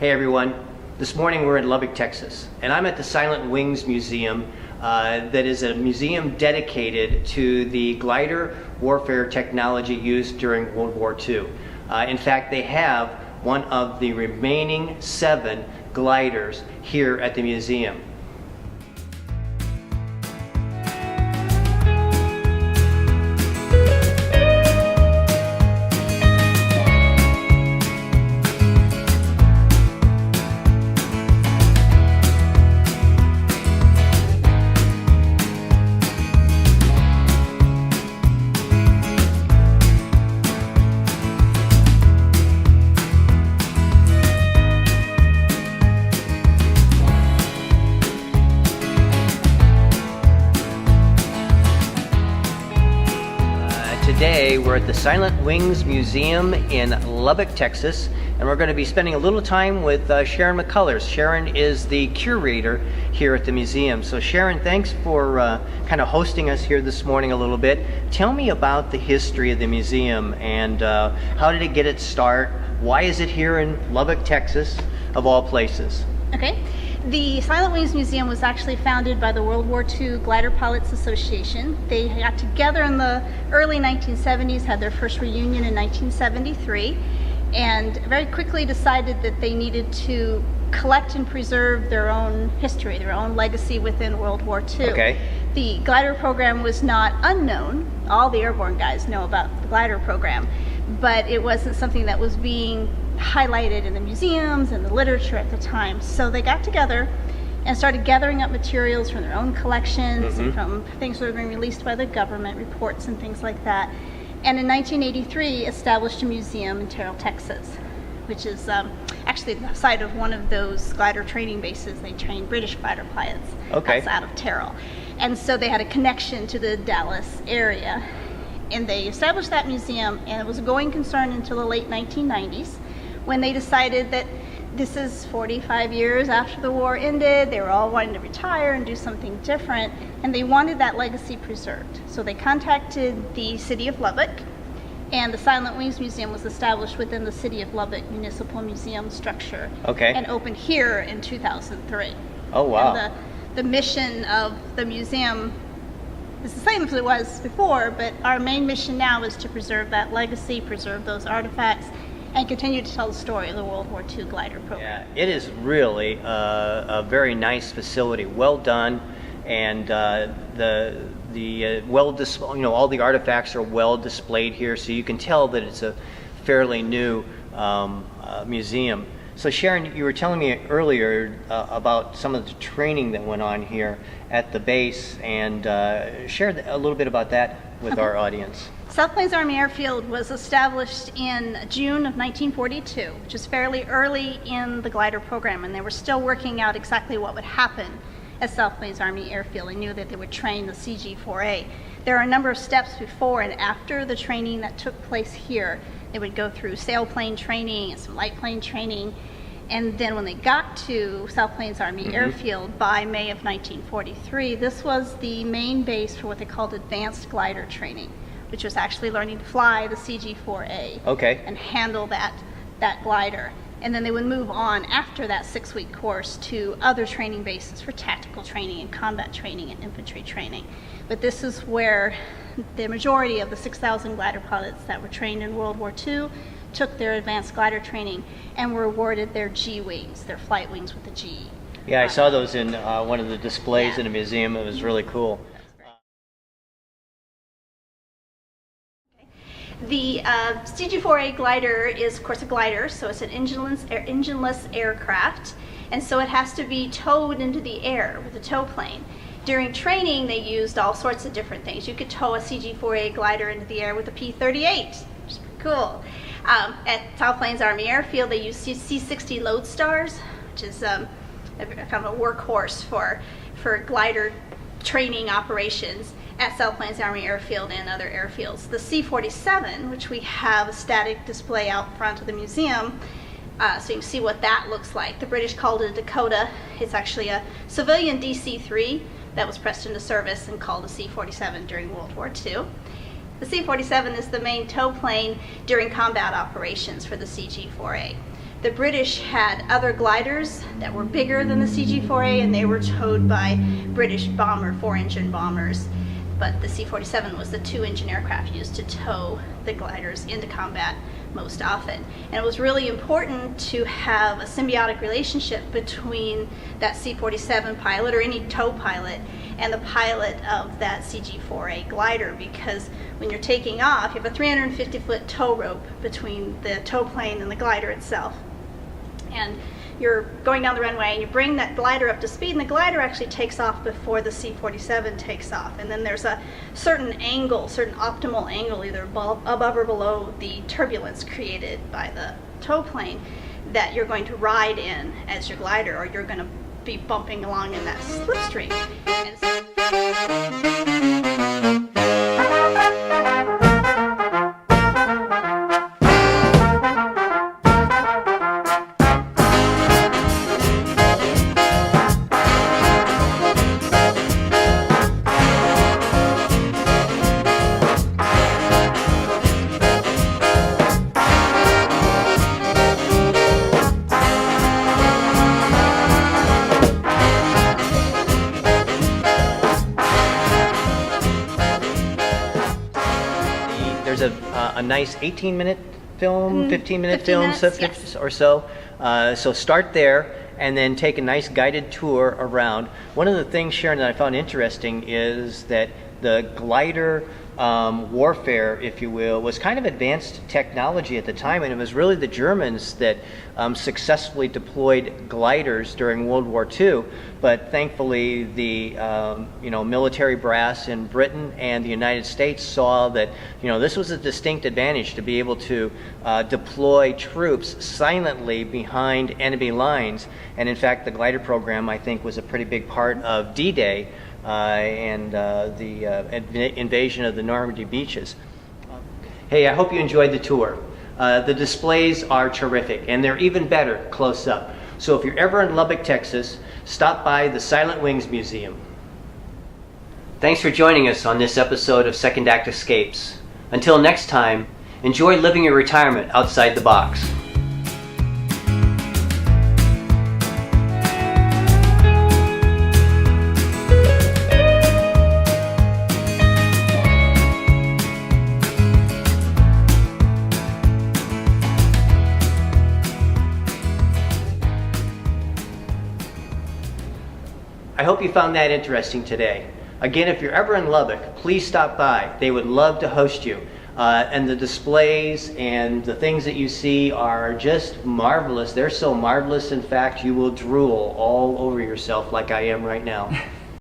Hey everyone, this morning we're in Lubbock, Texas, and I'm at the Silent Wings Museum that is a museum dedicated to the glider warfare technology used during World War II. In fact, they have one of the remaining 7 gliders here at the museum. Today we're at the Silent Wings Museum in Lubbock, Texas, and we're going to be spending a little time with Sharon McCullers. Sharon is the curator here at the museum. So Sharon, thanks for kind of hosting us here this morning a little bit. Tell me about the history of the museum and how did it get its start? Why is it here in Lubbock, Texas, of all places? Okay. The Silent Wings Museum was actually founded by the World War II Glider Pilots Association. They got together in the early 1970s, had their first reunion in 1973, and very quickly decided that they needed to collect and preserve their own history, their own legacy within World War II. Okay. The glider program was not unknown. All the airborne guys know about the glider program, but it wasn't something that was being highlighted in the museums and the literature at the time. So they got together and started gathering up materials from their own collections and from things that were being released by the government, reports and things like that. And in 1983 established a museum in Terrell, Texas, which is actually the site of one of those glider training bases. They train British glider pilots. Okay. That's out of Terrell. And so they had a connection to the Dallas area. And they established that museum, and it was a going concern until the late 1990s, when they decided that this is 45 years after the war ended, they were all wanting to retire and do something different, and they wanted that legacy preserved. So they contacted the city of Lubbock, and the Silent Wings Museum was established within the city of Lubbock Municipal Museum structure. Okay. And opened here in 2003. Oh wow. And the mission of the museum is the same as it was before, but our main mission now is to preserve that legacy, preserve those artifacts, and continue to tell the story of the World War II glider program. Yeah, it is really a very nice facility, well done, and all the artifacts are well displayed here, so you can tell that it's a fairly new museum. So Sharon, you were telling me earlier about some of the training that went on here at the base, and share a little bit about that with our audience. South Plains Army Airfield was established in June of 1942, which is fairly early in the glider program, and they were still working out exactly what would happen at South Plains Army Airfield. They knew that they would train the CG-4A. There are a number of steps before and after the training that took place here. They would go through sailplane training and some light plane training, and then when they got to South Plains Army Airfield by May of 1943, this was the main base for what they called advanced glider training, which was actually learning to fly the CG-4A. Okay. And handle that glider. And then they would move on after that 6-week course to other training bases for tactical training and combat training and infantry training. But this is where the majority of the 6,000 glider pilots that were trained in World War II took their advanced glider training and were awarded their G wings, their flight wings with the G. Yeah, I saw those in one of the displays in the museum. It was really cool. The CG-4A glider is, of course, a glider, so it's an engineless aircraft, and so it has to be towed into the air with a tow plane. During training, they used all sorts of different things. You could tow a CG-4A glider into the air with a P-38, which is pretty cool. At South Plains Army Airfield, they used C-60 Lodestars, which is kind of a workhorse for glider training operations at South Plains Army Airfield and other airfields. The C-47, which we have a static display out front of the museum, so you can see what that looks like. The British called it a Dakota. It's actually a civilian DC-3 that was pressed into service and called a C-47 during World War II. The C-47 is the main tow plane during combat operations for the CG-4A. The British had other gliders that were bigger than the CG-4A, and they were towed by British bomber, 4-engine bombers. But the C-47 was the 2-engine aircraft used to tow the gliders into combat most often. And it was really important to have a symbiotic relationship between that C-47 pilot or any tow pilot and the pilot of that CG-4A glider, because when you're taking off, you have a 350-foot tow rope between the tow plane and the glider itself. And you're going down the runway and you bring that glider up to speed, and the glider actually takes off before the C-47 takes off. And then there's a certain angle, certain optimal angle, either above or below the turbulence created by the tow plane, that you're going to ride in as your glider, or you're going to be bumping along in that slipstream. And there's a nice 18-minute film, 15-minute 15 film minutes, yes. or so. So start there and then take a nice guided tour around. One of the things, Sharon, that I found interesting is that the glider warfare, if you will, was kind of advanced technology at the time, and it was really the Germans that successfully deployed gliders during World War II. But thankfully, the military brass in Britain and the United States saw that this was a distinct advantage to be able to deploy troops silently behind enemy lines. And in fact, the glider program, I think, was a pretty big part of D-Day. And the invasion of the Normandy beaches. Hey, I hope you enjoyed the tour. The displays are terrific, and they're even better close up. So if you're ever in Lubbock, Texas, stop by the Silent Wings Museum. Thanks for joining us on this episode of Second Act Escapes. Until next time, enjoy living your retirement outside the box. I hope you found that interesting today. Again, if you're ever in Lubbock, please stop by. They would love to host you. And the displays and the things that you see are just marvelous. They're so marvelous, in fact, you will drool all over yourself like I am right now.